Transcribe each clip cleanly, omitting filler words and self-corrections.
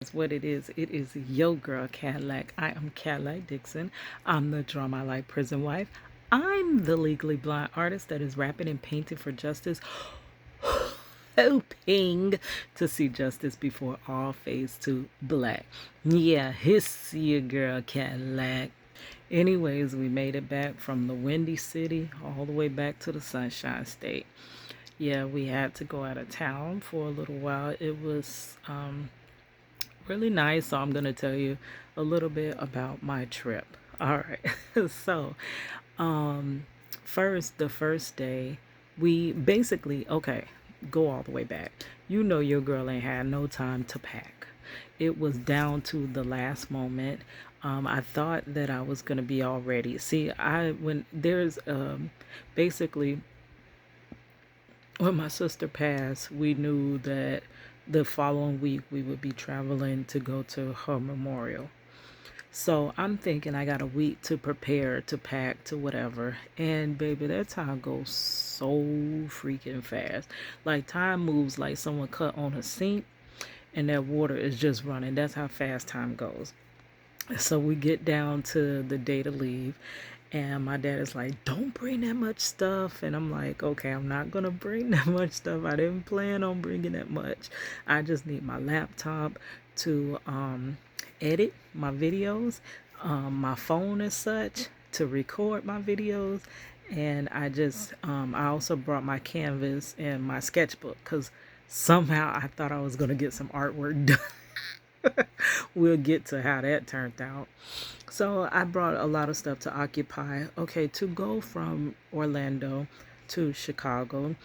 It's what it is yo girl Cadillac. I am Cadillac Dixon. I'm the drama like prison wife. I'm the legally blind artist that is rapping and painting for justice, hoping to see justice before all fades to black. Yeah, hiss your girl Cadillac. Anyways, we made it back from the Windy City all the way back to the Sunshine State. Yeah, we had to go out of town for a little while. It was really nice. So I'm going to tell you a little bit about my trip. All right. So, um, first, the first day, we basically, okay, go all the way back. You know, your girl ain't had no time to pack. It was down to the last moment. I thought that I was gonna be all ready. See, when there's basically when my sister passed, we knew that the following week we would be traveling to go to her memorial. So I'm thinking I got a week to prepare, to pack, to whatever. And baby, that time goes so freaking fast. Like time moves like someone cut on a sink and that water is just running. That's how fast time goes. So we get down to the day to leave, and my dad is like, "Don't bring that much stuff." And I'm like, "Okay, I'm not gonna bring that much stuff. I didn't plan on bringing that much. I just need my laptop to edit my videos, my phone as such to record my videos, and I also brought my canvas and my sketchbook because somehow I thought I was gonna get some artwork done." We'll get to how that turned out. So I brought a lot of stuff to occupy. Okay, to go from Orlando to Chicago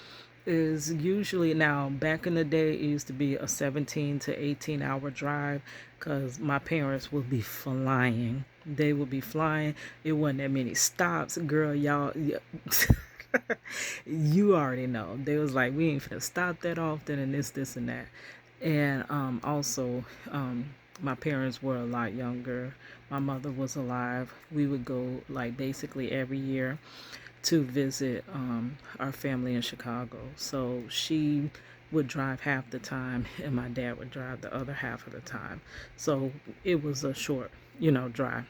is usually, now back in the day it used to be a 17 to 18 hour drive because my parents would be flying. They would be flying. It wasn't that many stops, girl. Y'all, you already know. They was like, we ain't finna stop that often, and this, and that. And also, my parents were a lot younger. My mother was alive. We would go like basically every year to visit our family in Chicago. So she would drive half the time, and my dad would drive the other half of the time. So it was a short, drive.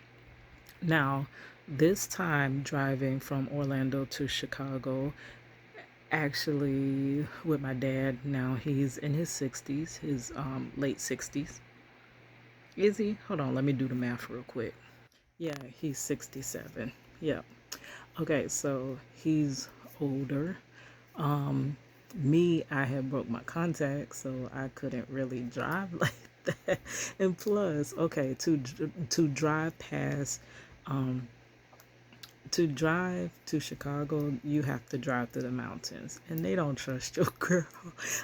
Now, this time driving from Orlando to Chicago, actually with my dad, now he's in his 60s, his late 60s. Is he? Hold on, let me do the math real quick. Yeah, he's 67. Yeah. Okay, so he's older. Um, Me, I had broke my contact, so I couldn't really drive like that. And plus, okay, to drive past, um, to drive to Chicago, you have to drive through the mountains, and they don't trust your girl.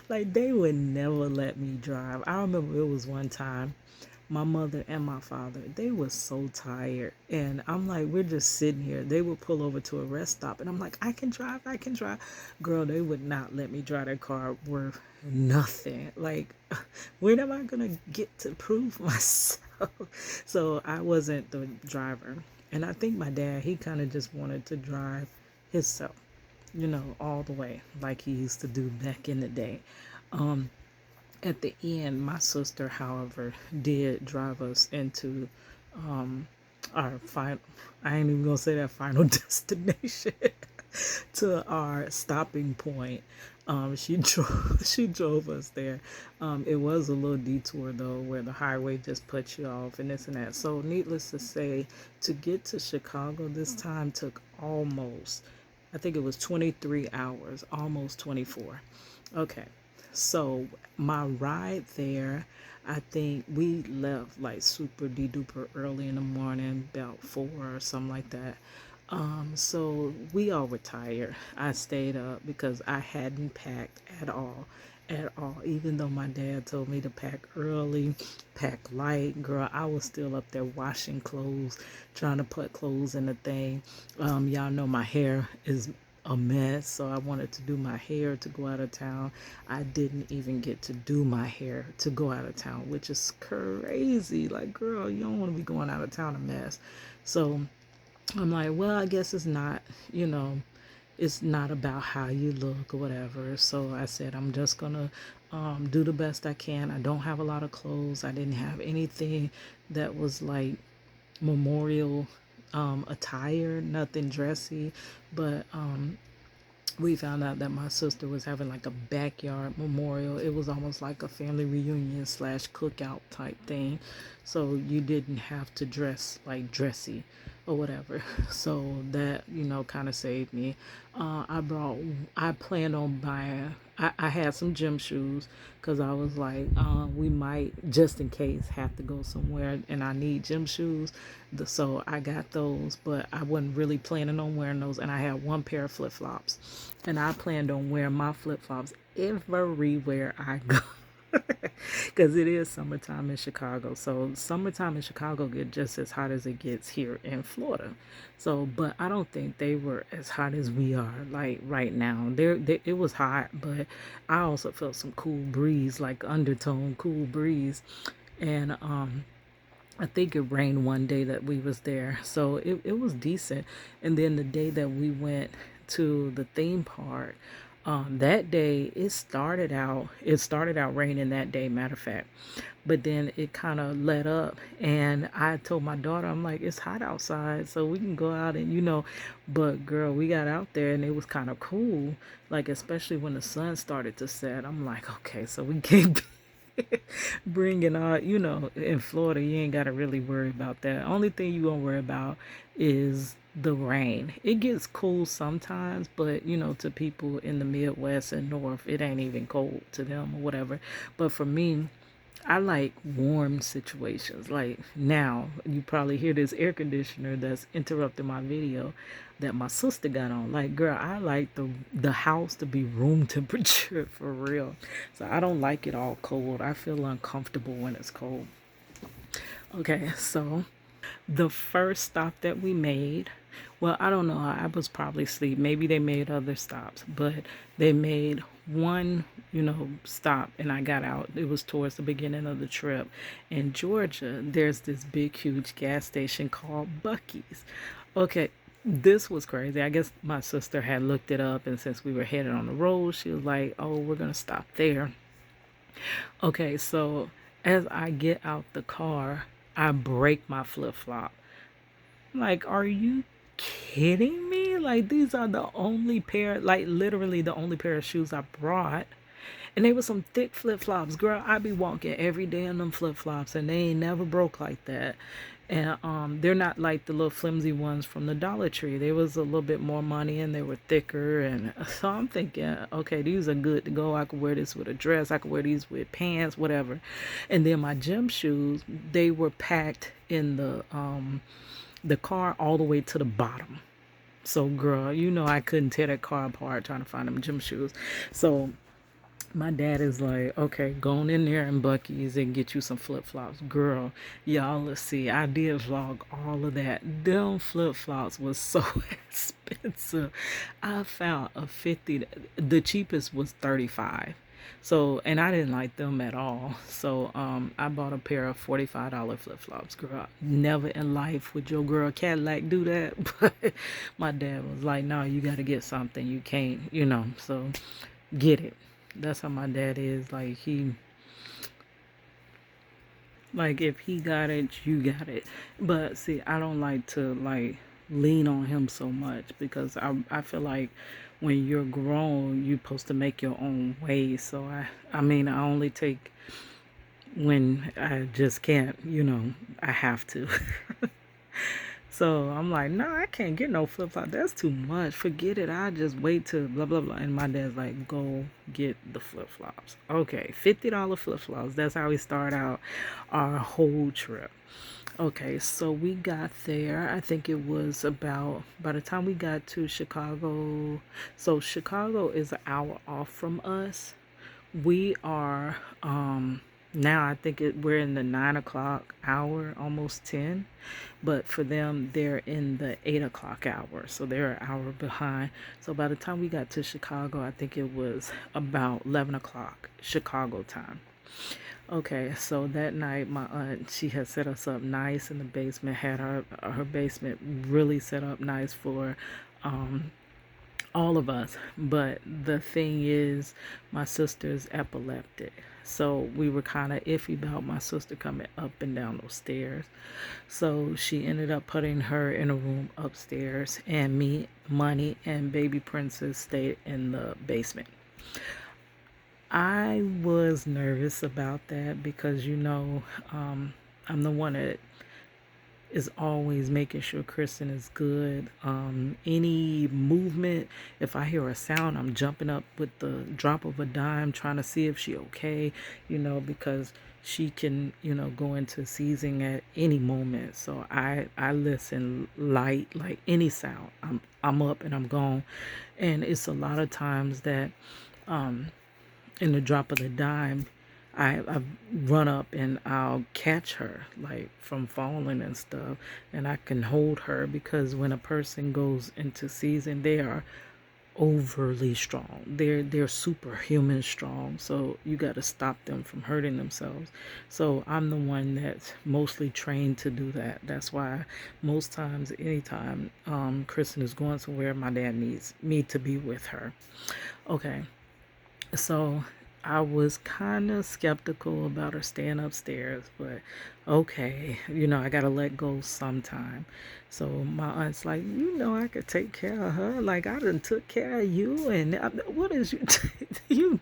Like they would never let me drive. I remember it was one time my mother and my father, they were so tired, and I'm like, we're just sitting here. They would pull over to a rest stop, and I'm like, I can drive. Girl, they would not let me drive that car worth nothing. Like, when am I gonna get to prove myself? So I wasn't the driver, and I think my dad, he kind of just wanted to drive himself, all the way like he used to do back in the day. um at the end, my sister, however, did drive us into our final, I ain't even gonna say that final destination, to our stopping point. She drove, she drove us there. It was a little detour though, where the highway just puts you off and this and that. So, needless to say, to get to Chicago this time took almost, I think it was 23 hours, almost 24. Okay, so my ride there, I think we left like super de duper early in the morning, about 4 or something like that. So we all were tired. I stayed up because I hadn't packed at all. Even though my dad told me to pack early, pack light, girl, I was still up there washing clothes, trying to put clothes in the thing. Y'all know my hair is a mess, so I wanted to do my hair to go out of town. I didn't even get to do my hair to go out of town, which is crazy. Like, girl, you don't want to be going out of town a mess. So I'm like, well, I guess you know, it's not about how you look or whatever. So I said, I'm just gonna do the best I can. I don't have a lot of clothes. I didn't have anything that was like memorial attire, nothing dressy, but we found out that my sister was having like a backyard memorial. It was almost like a family reunion slash cookout type thing. So you didn't have to dress like dressy or whatever. So that, kind of saved me. I planned on buying, I had some gym shoes because I was like, we might, just in case, have to go somewhere and I need gym shoes. So I got those, but I wasn't really planning on wearing those. And I had one pair of flip flops, and I planned on wearing my flip flops everywhere I go. Because it is summertime in Chicago. So summertime in Chicago get just as hot as it gets here in Florida. So, but I don't think they were as hot as we are like right now. It was hot, but I also felt some cool breeze, like undertone cool breeze. And I think it rained one day that we was there, so it was decent. And then the day that we went to the theme park, that day it started out raining that day, matter of fact. But then it kind of let up, and I told my daughter, I'm like, it's hot outside, so we can go out and but girl, we got out there and it was kind of cool, like especially when the sun started to set. I'm like, okay, so we can't bringing in Florida, you ain't got to really worry about that. Only thing you gonna worry about is the rain. It gets cool sometimes, but to people in the Midwest and North, it ain't even cold to them or whatever. But for me, I like warm situations. Like now, you probably hear this air conditioner that's interrupting my video that my sister got on. Like, girl, I like the house to be room temperature for real. So I don't like it all cold. I feel uncomfortable when it's cold. Okay, so the first stop that we made, well, I don't know. I was probably asleep. Maybe they made other stops, but they made one, stop, and I got out. It was towards the beginning of the trip. In Georgia, there's this big, huge gas station called Buc-ee's. Okay, this was crazy. I guess my sister had looked it up, and since we were headed on the road, she was like, oh, we're going to stop there. Okay, so as I get out the car, I break my flip flop. Like, are you kidding me? Like, these are the only pair, like, literally the only pair of shoes I brought. And they were some thick flip flops. Girl, I be walking every day in them flip flops, and they ain't never broke like that. And they're not like the little flimsy ones from the Dollar Tree. They was a little bit more money and they were thicker. And so I'm thinking, okay, these are good to go. I could wear this with a dress. I could wear these with pants, whatever. And then my gym shoes, they were packed in the car all the way to the bottom. So girl, I couldn't tear that car apart trying to find them gym shoes. So my dad is like, okay, go on in there in Buc-ee's and get you some flip flops. Girl, y'all, let's see. I did vlog all of that. Them flip flops was so expensive. I found a 50, the cheapest was 35. So, and I didn't like them at all. So, I bought a pair of $45 flip flops. Girl, never in life would your girl Cadillac do that. But my dad was like, no, you got to get something. You can't, so get it. That's how my dad is. Like if he got it, you got it. But see, I don't like to like lean on him so much because I feel like when you're grown, you're supposed to make your own way. So I mean, I only take when I just can't, I have to. So I'm like, no, I can't get no flip flop. That's too much. Forget it. I just wait till blah blah blah. And my dad's like, go get the flip flops. Okay, $50 flip flops. That's how we start out our whole trip. Okay, so we got there. I think it was about by the time we got to Chicago. So Chicago is an hour off from us. We are now I think we're in the 9 o'clock hour, almost 10, but for them they're in the 8 o'clock hour, so they're an hour behind. So by the time we got to Chicago, I think it was about 11 o'clock Chicago time. Okay, so that night my aunt, she had set us up nice in the basement, had her basement really set up nice for all of us. But the thing is, my sister's epileptic. So we were kind of iffy about my sister coming up and down those stairs. So she ended up putting her in a room upstairs, and me, Money, and Baby Princess stayed in the basement. I was nervous about that because, I'm the one that is always making sure Kristen is good. Any movement, if I hear a sound, I'm jumping up with the drop of a dime, trying to see if she okay, because she can, go into seizing at any moment. So I listen light, like any sound. I'm up and I'm gone. And it's a lot of times that in the drop of the dime, I run up and I'll catch her like from falling and stuff, and I can hold her because when a person goes into season, they are overly strong. They're superhuman strong. So you got to stop them from hurting themselves. So I'm the one that's mostly trained to do that. That's why most times, anytime Kristen is going somewhere, my dad needs me to be with her. Okay. So I was kind of skeptical about her staying upstairs, but okay, I got to let go sometime. So my aunt's like, I could take care of her. Like, I done took care of you. And what is you, you?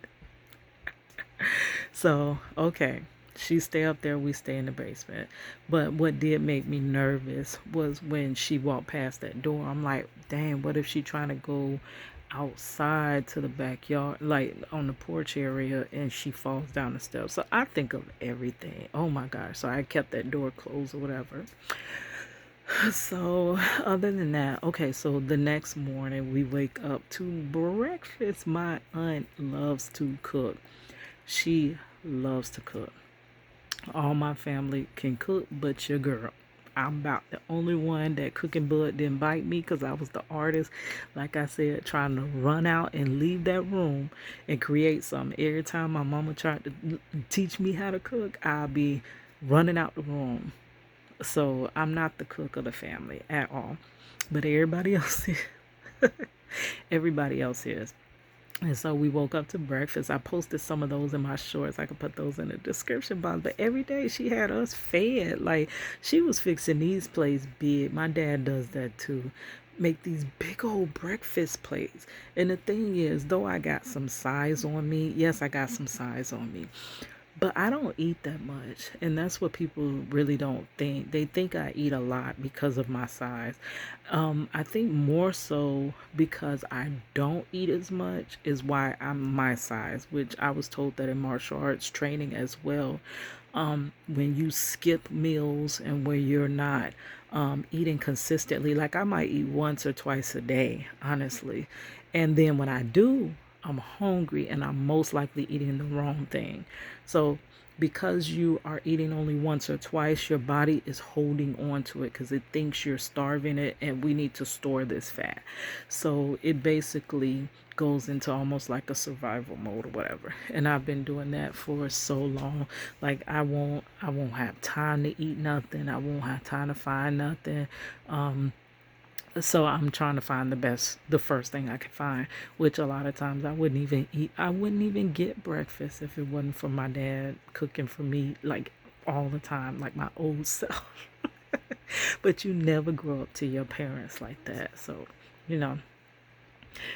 So, okay. She stay up there, we stay in the basement. But what did make me nervous was when she walked past that door. I'm like, dang, what if she trying to go outside to the backyard, like on the porch area, and she falls down the steps? So I think of everything. Oh my gosh. So I kept that door closed or whatever. So other than that, okay, so the next morning we wake up to breakfast. My aunt loves to cook. She loves to cook. All my family can cook, but your girl. I'm about the only one that cooking bud didn't bite me because I was the artist, like I said, trying to run out and leave that room and create something. Every time my mama tried to teach me how to cook, I'll be running out the room. So I'm not the cook of the family at all, but everybody else is. Everybody else is. And so we woke up to breakfast. I posted some of those in my shorts. I could put those in the description box. But every day she had us fed. Like, she was fixing these plates big. My dad does that too. Make these big old breakfast plates. And the thing is, though I got some size on me, yes, I got some size on me, but I don't eat that much. And that's what people really don't think. They think I eat a lot because of my size. I think more so because I don't eat as much is why I'm my size, which I was told that in martial arts training as well. When you skip meals and when you're not eating consistently, like I might eat once or twice a day, honestly. And then when I do, I'm hungry and I'm most likely eating the wrong thing. So because you are eating only once or twice, your body is holding on to it because it thinks you're starving it and we need to store this fat. So it basically goes into almost like a survival mode or whatever. And I've been doing that for so long. Like I won't have time to eat nothing. I won't have time to find nothing. So I'm trying to find the first thing I could find, which a lot of times I wouldn't even eat. I wouldn't even get breakfast if it wasn't for my dad cooking for me like all the time, like my old self. But you never grow up to your parents like that. So, you know,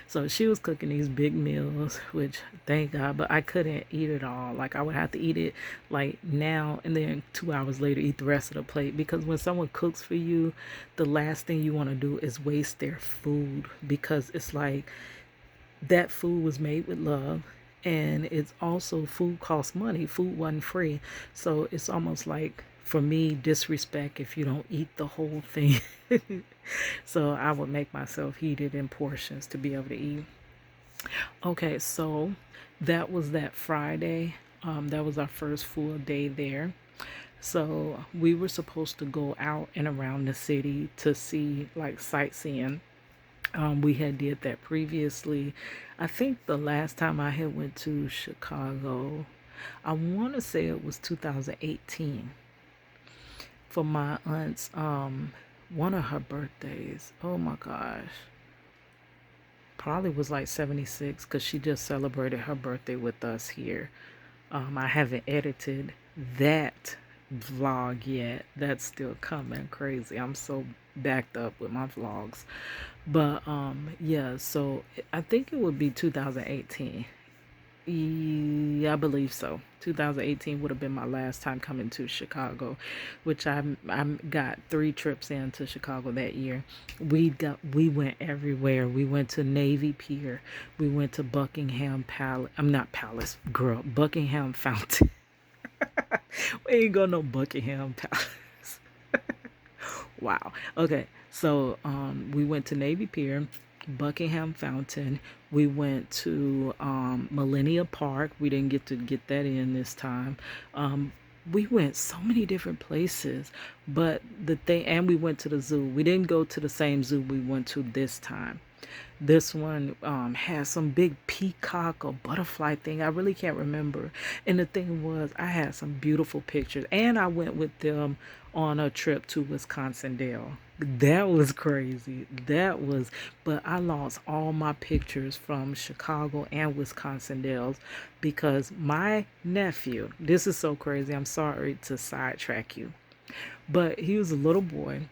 so she was cooking these big meals, which thank God, but I couldn't eat it all. Like I would have to eat it like now and then 2 hours later eat the rest of the plate because when someone cooks for you, the last thing you want to do is waste their food because it's like that food was made with love, and it's also food costs money. Food wasn't free. So it's almost like for me disrespect if you don't eat the whole thing. So I would make myself heat it in portions to be able to eat. Okay, so that was that Friday. That was our first full day there. So we were supposed to go out and around the city to see like sightseeing. We had did that previously. I think the last time I had went to Chicago, I want to say it was 2018 for my aunt's one of her birthdays. Oh my gosh. probably was like 76 because she just celebrated her birthday with us here. I haven't edited that vlog yet. That's still coming. Crazy. I'm so backed up with my vlogs. But yeah, so I think it would be 2018. Yeah, I believe so. 2018 would have been my last time coming to Chicago, which I got 3 trips into Chicago that year. We went everywhere. We went to Navy Pier. We went to Buckingham Palace. I'm not Palace, girl. Buckingham Fountain. We ain't go no Buckingham Palace. Wow. Okay. So we went to Navy Pier, Buckingham Fountain. We went to Millennia Park. We didn't get to get that in this time. We went so many different places, but the thing, and we went to the zoo. We didn't go to the same zoo we went to this time. This one had some big peacock or butterfly thing. I really can't remember. And the thing was, I had some beautiful pictures. And I went with them on a trip to Wisconsin Dale. That was crazy. That was, but I lost all my pictures from Chicago and Wisconsin Dells because my nephew, this is so crazy. I'm sorry to sidetrack you, but he was a little boy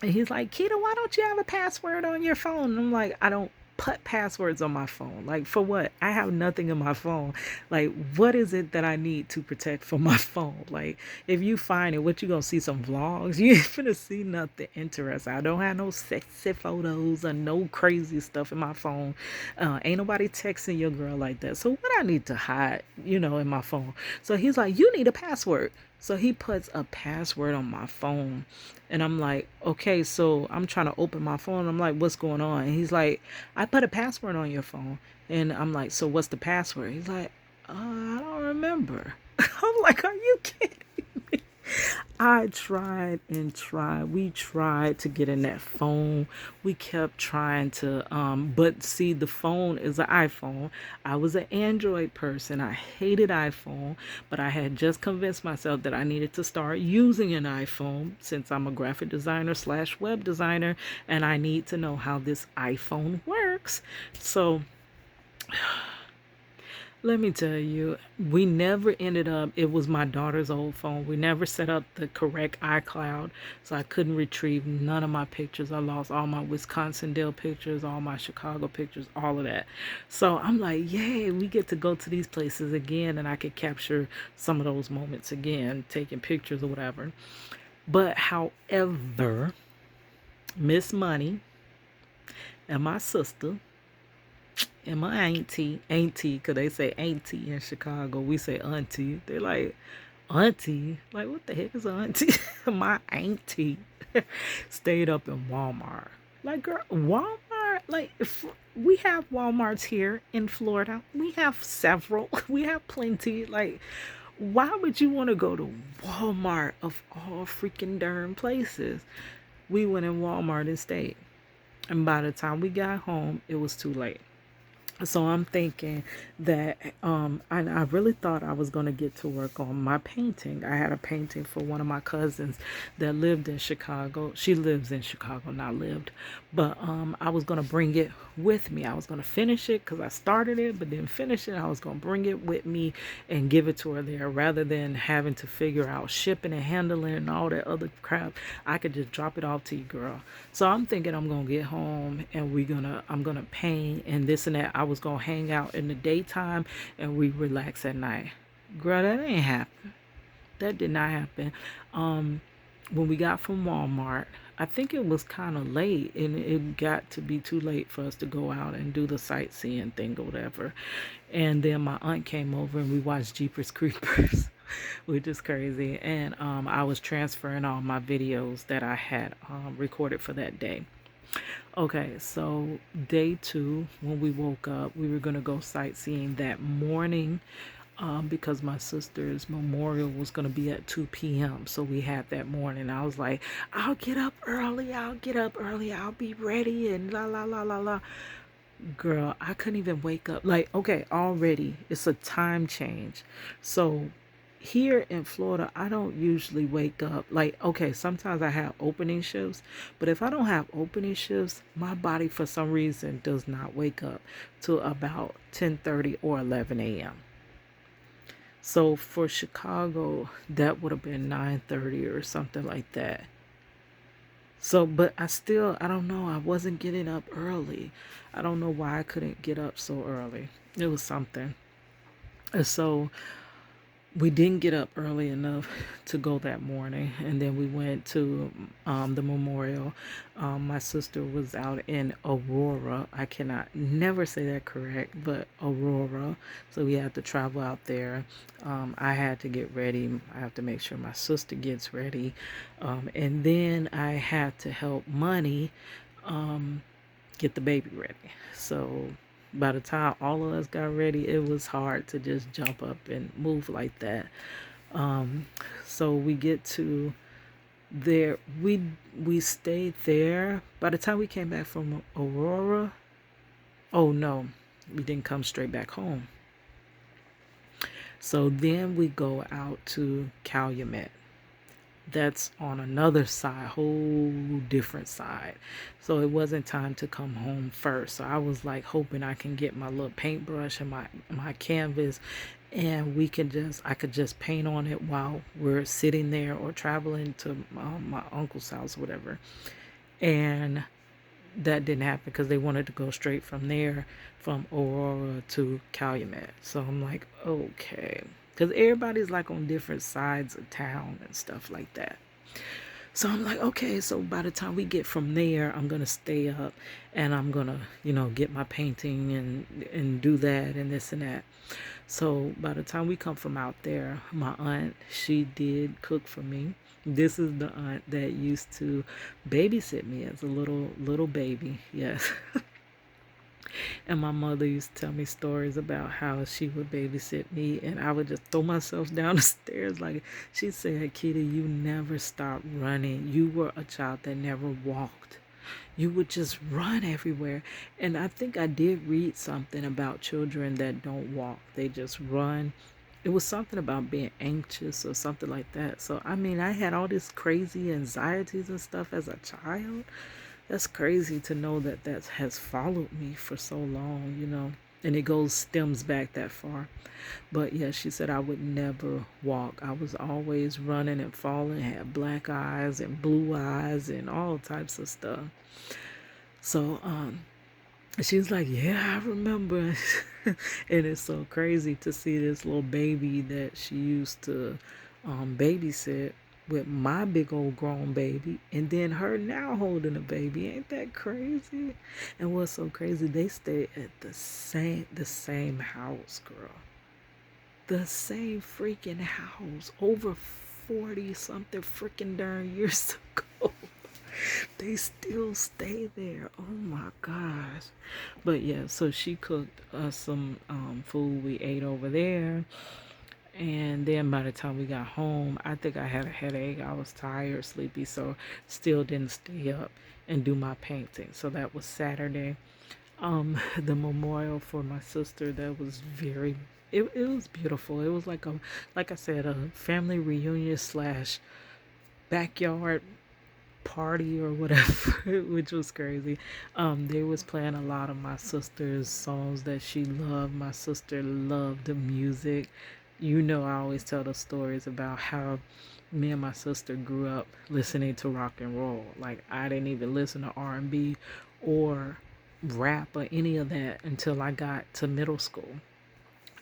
and he's like, Keita, why don't you have a password on your phone? And I'm like, I don't put passwords on my phone. Like, for what? I have nothing in my phone. Like, what is it that I need to protect from my phone? Like, if you find it, what you gonna see some vlogs? You ain't gonna see nothing interesting. I don't have no sexy photos or no crazy stuff in my phone. Ain't nobody texting your girl like that. So what I need to hide, in my phone? So he's like, you need a password. So he puts a password on my phone. And I'm like, okay, so I'm trying to open my phone. I'm like, what's going on? And he's like, I put a password on your phone. And I'm like, so what's the password? He's like, I don't remember. I'm like, are you kidding me? I tried and tried. We tried to get in that phone. We kept trying to, but see, the phone is an iPhone. I was an Android person. I hated iPhone, but I had just convinced myself that I needed to start using an iPhone since I'm a graphic designer slash web designer, and I need to know how this iPhone works. So let me tell you, we never ended up, it was my daughter's old phone. We never set up the correct iCloud, so I couldn't retrieve none of my pictures. I lost all my Wisconsin Dale pictures, all my Chicago pictures, all of that. So I'm like, yay, we get to go to these places again, and I could capture some of those moments again, taking pictures or whatever. But however, Miss Money and my sister, and my auntie, because they say auntie in Chicago. We say auntie. They're like, auntie? Like, what the heck is auntie? My auntie stayed up in Walmart. Like, girl, Walmart? Like, if we have Walmarts here in Florida. We have several. We have plenty. Like, why would you want to go to Walmart of all freaking darn places? We went in Walmart and stayed. And by the time we got home, it was too late. So I'm thinking that I really thought I was going to get to work on my painting. I had a painting for one of my cousins that lived in Chicago. She lives in Chicago, not lived. But I was going to bring it with me. I was going to finish it because I started it, but didn't finish it. I was going to bring it with me and give it to her there rather than having to figure out shipping and handling and all that other crap. I could just drop it off to you, girl. So I'm thinking I'm going to get home and I'm going to paint and this and that. I was going to hang out in the daytime and we relax at night. Girl, that ain't happen. That did not happen. When we got from Walmart, I think it was kind of late and it got to be too late for us to go out and do the sightseeing thing or whatever. And then my aunt came over and we watched Jeepers Creepers, which is crazy. And I was transferring all my videos that I had recorded for that day. Okay, so day 2, when we woke up, we were going to go sightseeing that morning because my sister's memorial was going to be at 2 p.m. So we had that morning. I was like, I'll get up early. I'll be ready and la, la, la, la, la. Girl, I couldn't even wake up. Like, okay, already it's a time change. So here in Florida, I don't usually wake up. Like, okay, sometimes I have opening shifts, but if I don't have opening shifts, my body for some reason does not wake up till about 10:30 or 11 a.m. So for Chicago, that would have been 9:30 or something like that. So, but I don't know, I wasn't getting up early. I don't know why I couldn't get up so early. It was something. And so we didn't get up early enough to go that morning, and then we went to the memorial. My sister was out in Aurora. I cannot never say that correct, but Aurora. So we had to travel out there. I had to get ready. I have to make sure my sister gets ready, and then I had to help Money get the baby ready. So by the time all of us got ready, it was hard to just jump up and move like that. Um, so we get to there. We stayed there. By the time we came back from Aurora, oh no, we didn't come straight back home. So then we go out to Calumet. That's on another side, whole different side. So it wasn't time to come home first. So I was like hoping I can get my little paintbrush and my canvas, and I could just paint on it while we're sitting there or traveling to my uncle's house, whatever. And that didn't happen because they wanted to go straight from there, from Aurora to Calumet. So I'm like, okay, because everybody's like on different sides of town and stuff like that. So I'm like, okay, so by the time we get from there, I'm gonna stay up and I'm gonna, get my painting and do that and this and that. So by the time we come from out there, my aunt, she did cook for me. This is the aunt that used to babysit me as a little baby. Yes. And my mother used to tell me stories about how she would babysit me and I would just throw myself down the stairs. Like she said, Kita, you never stopped running. You were a child that never walked. You would just run everywhere. And I think I did read something about children that don't walk, they just run. It was something about being anxious or something like that. So, I mean, I had all these crazy anxieties and stuff as a child. That's crazy to know that that has followed me for so long. And it stems back that far. But yeah, she said I would never walk. I was always running and falling, had black eyes and blue eyes and all types of stuff. So, she was like, yeah, I remember. And it's so crazy to see this little baby that she used to babysit with my big old grown baby, and then her now holding a baby. Ain't that crazy? And what's so crazy, they stay at the same house, girl. The same freaking house over 40 something freaking darn years ago. They still stay there. Oh my gosh. But yeah, so she cooked us some food. We ate over there. And then by the time we got home, I think I had a headache. I was tired, sleepy, so still didn't stay up and do my painting. So that was Saturday. The memorial for my sister, that was it was beautiful. It was like I said, a family reunion slash backyard party or whatever, which was crazy. They was playing a lot of my sister's songs that she loved. My sister loved the music. I always tell the stories about how me and my sister grew up listening to rock and roll. Like I didn't even listen to R&B or rap or any of that until I got to middle school.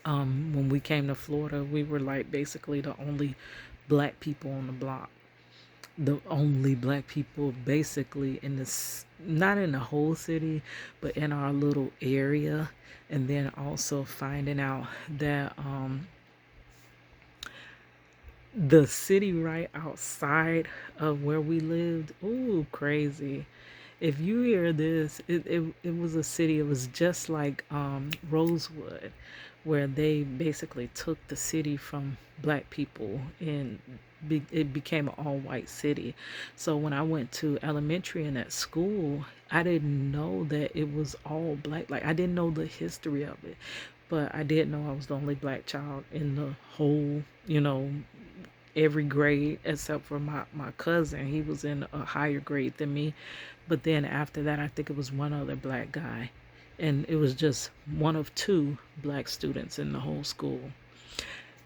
When we came to Florida, we were like basically the only black people on the block, the only black people basically in this, not in the whole city, but in our little area. And then also finding out that the city right outside of where we lived, ooh, crazy. If you hear this, it was a city, it was just like Rosewood, where they basically took the city from black people and it became an all-white city. So when I went to elementary in that school, I didn't know that it was all black. Like I didn't know the history of it. but I did know I was the only black child in the whole, you know, every grade except for my cousin. He was in a higher grade than me. But then after that, I think it was one other black guy. And it was just one of two black students in the whole school.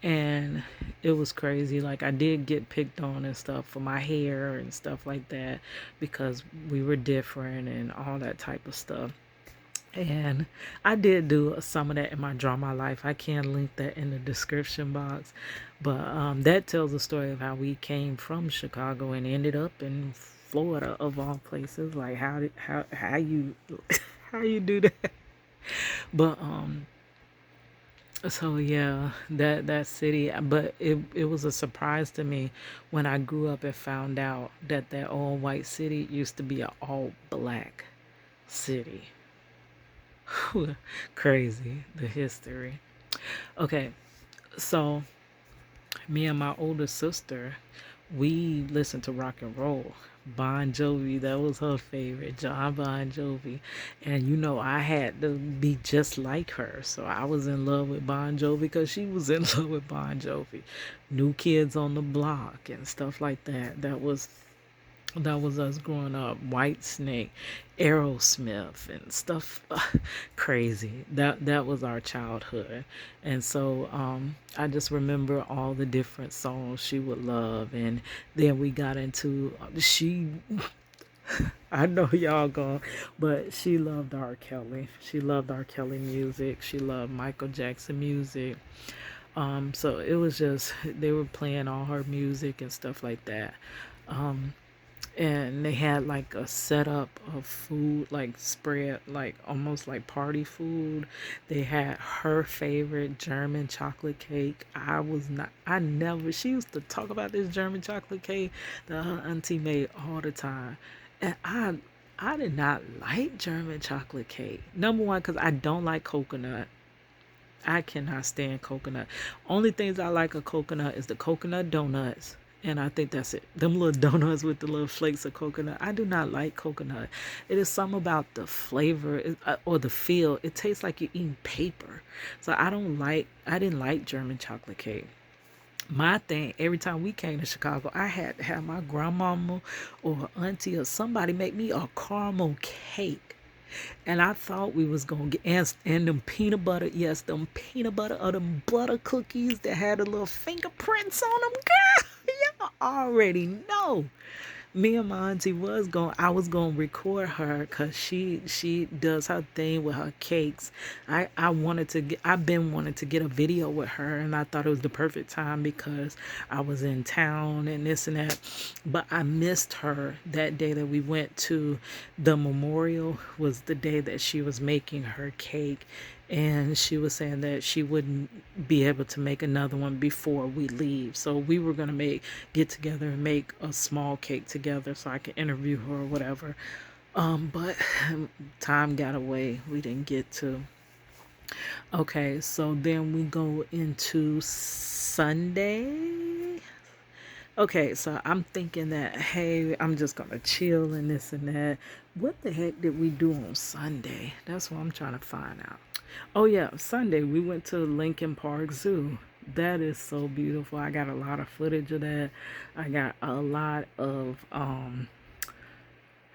And it was crazy. Like, I did get picked on and stuff for my hair and stuff like that because we were different and all that type of stuff. And I did do some of that in my drama life. I can link that in the description box. But that tells the story of how we came from Chicago and ended up in Florida of all places. Like, how you how you do that? But so yeah, that city. But it was a surprise to me when I grew up and found out that that all white city used to be an all black city. Crazy, the history. Okay, so me and my older sister, we listened to rock and roll. Bon Jovi, that was her favorite, John Bon Jovi. And you know, I had to be just like her. So I was in love with Bon Jovi because she was in love with Bon Jovi. New Kids on the Block and stuff like that. That was us growing up. White Snake, Aerosmith, and stuff. Crazy. That was our childhood. And so I just remember all the different songs she would love. And then we got into she. I know y'all gone, but she loved R. Kelly. She loved R. Kelly music. She loved Michael Jackson music. So it was just they were playing all her music and stuff like that. Um, and they had like a setup of food, like spread, like almost like party food. They had her favorite German chocolate cake. I never, she used to talk about this German chocolate cake that her auntie made all the time. And I did not like German chocolate cake. Number one, because I don't like coconut. I cannot stand coconut. Only things I like of coconut is the coconut donuts. And I think that's it. Them little donuts with the little flakes of coconut. I do not like coconut. It is something about the flavor or the feel. It tastes like you're eating paper. So I didn't like German chocolate cake. My thing, every time we came to Chicago, I had to have my grandmama or auntie or somebody make me a caramel cake. And I thought we was gonna get and them peanut butter, yes, them peanut butter or them butter cookies that had the little fingerprints on them, girl. Y'all already know. Me and my auntie I was gonna record her because she does her thing with her cakes. I've been wanting to get a video with her, and I thought it was the perfect time because I was in town and this and that. But I missed her that day that we went to the memorial. Was the day that she was making her cake, and she was saying that she wouldn't be able to make another one before we leave. So we were gonna get together and make a small cake together so I could interview her or whatever. But time got away. We didn't get to. Okay, so then we go into Sunday. Okay, so I'm thinking that, hey, I'm just gonna chill and this and that. What the heck did we do on Sunday? That's what I'm trying to find out. Oh yeah, Sunday we went to Lincoln Park Zoo. That is so beautiful. I got a lot of footage of that. I got a lot of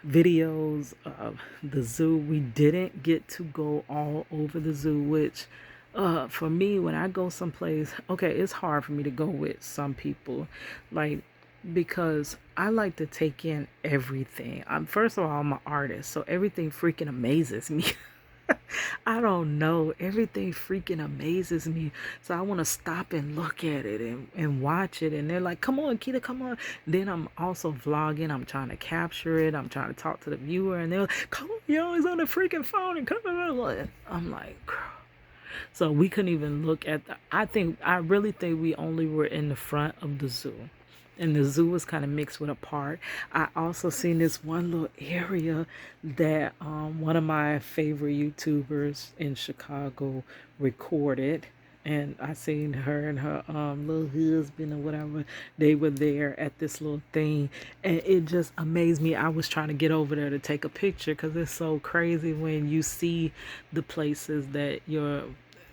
videos of the zoo. We didn't get to go all over the zoo, which for me, when I go someplace, okay, it's hard for me to go with some people, like, because I like to take in everything. First of all, I'm an artist, so everything freaking amazes me. I don't know. Everything freaking amazes me. So I want to stop and look at it and watch it. And they're like, come on, Kita, come on. Then I'm also vlogging. I'm trying to capture it. I'm trying to talk to the viewer. And they're like, come on, you're always on the freaking phone. And come on. I'm like, girl. So we couldn't even look at I really think we only were in the front of the zoo. And the zoo was kind of mixed with a park. I also seen this one little area that one of my favorite YouTubers in Chicago recorded. And I seen her and her little husband or whatever. They were there at this little thing. And it just amazed me. I was trying to get over there to take a picture because it's so crazy when you see the places that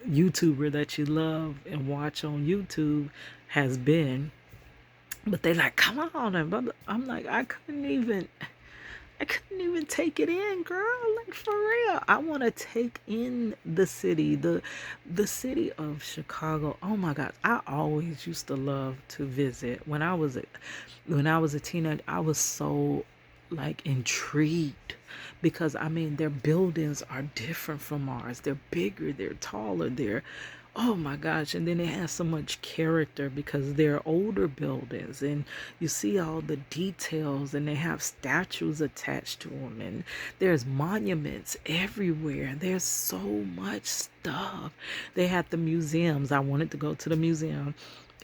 YouTuber that you love and watch on YouTube has been. But they like, come on, and I'm like, I couldn't even take it in, girl. Like for real. I want to take in the city, the city of Chicago. Oh my God. I always used to love to visit. When I was a teenager, I was so like intrigued because I mean their buildings are different from ours. They're bigger, they're taller, they're oh my gosh, and then it has so much character because they're older buildings and you see all the details and they have statues attached to them and there's monuments everywhere. There's so much stuff. They had the museums. I wanted to go to the museum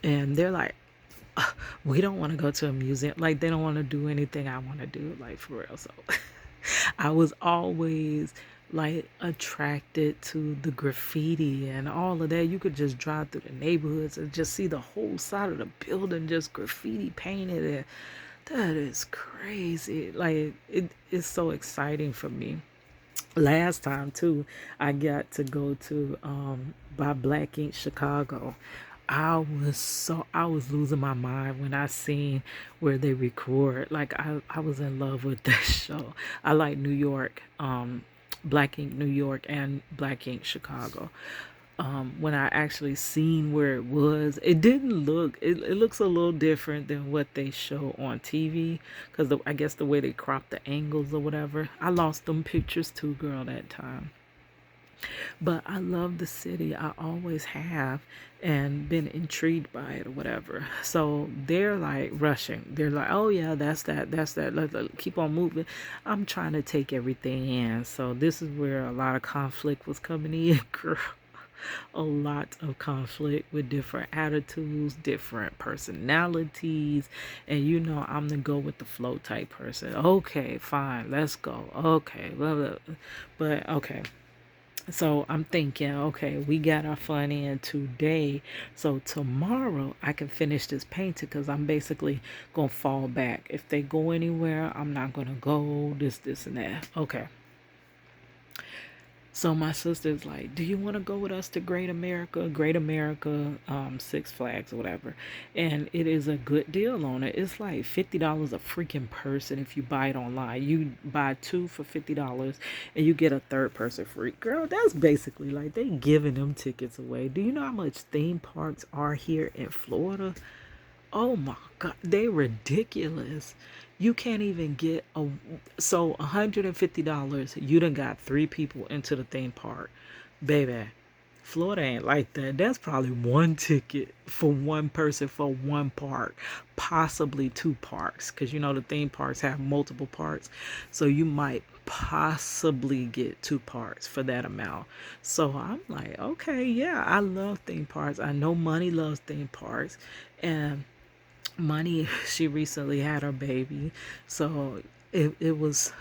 and they're like, we don't want to go to a museum. Like they don't want to do anything I want to do, like for real. So I was always like attracted to the graffiti and all of that. You could just drive through the neighborhoods and just see the whole side of the building just graffiti painted, and that is crazy. Like it is so exciting for me. Last time too, I got to go to by Black Ink Chicago. I was losing my mind when I seen where they record. Like I was in love with that show. I like New York, Black Ink New York and Black Ink Chicago. When I actually seen where it was, it didn't look. It looks a little different than what they show on TV because I guess the way they crop the angles or whatever. I lost them pictures too, girl, that time. But I love the city. I always have and been intrigued by it or whatever. So they're like rushing. They're like, oh yeah, that's that, that's that. Let's keep on moving. I'm trying to take everything in. So this is where a lot of conflict was coming in, girl. A lot of conflict with different attitudes, different personalities, and you know I'm the go with the flow type person. Okay, fine, let's go. Okay, blah, blah. But okay. So I'm thinking, okay, we got our fun in today. So tomorrow I can finish this painting because I'm basically going to fall back. If they go anywhere, I'm not going to go this, and that. Okay. So my sister's like, do you want to go with us to Great America, Six Flags or whatever? And it is a good deal on it. It's like $50 a freaking person if you buy it online. You buy two for $50 and you get a third person free. Girl, that's basically like they giving them tickets away. Do you know how much theme parks are here in Florida? Oh my God, they ridiculous. You can't even get a so $150. You done got three people into the theme park, baby. Florida ain't like that. That's probably one ticket for one person for one park, possibly two parks, because you know the theme parks have multiple parks, so you might possibly get two parks for that amount. So I'm like, okay, yeah, I love theme parks. I know Money loves theme parks, and Money, she recently had her baby, so it was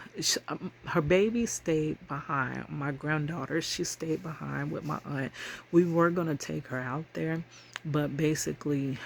her baby stayed behind. My granddaughter, she stayed behind with my aunt. We were gonna take her out there, but basically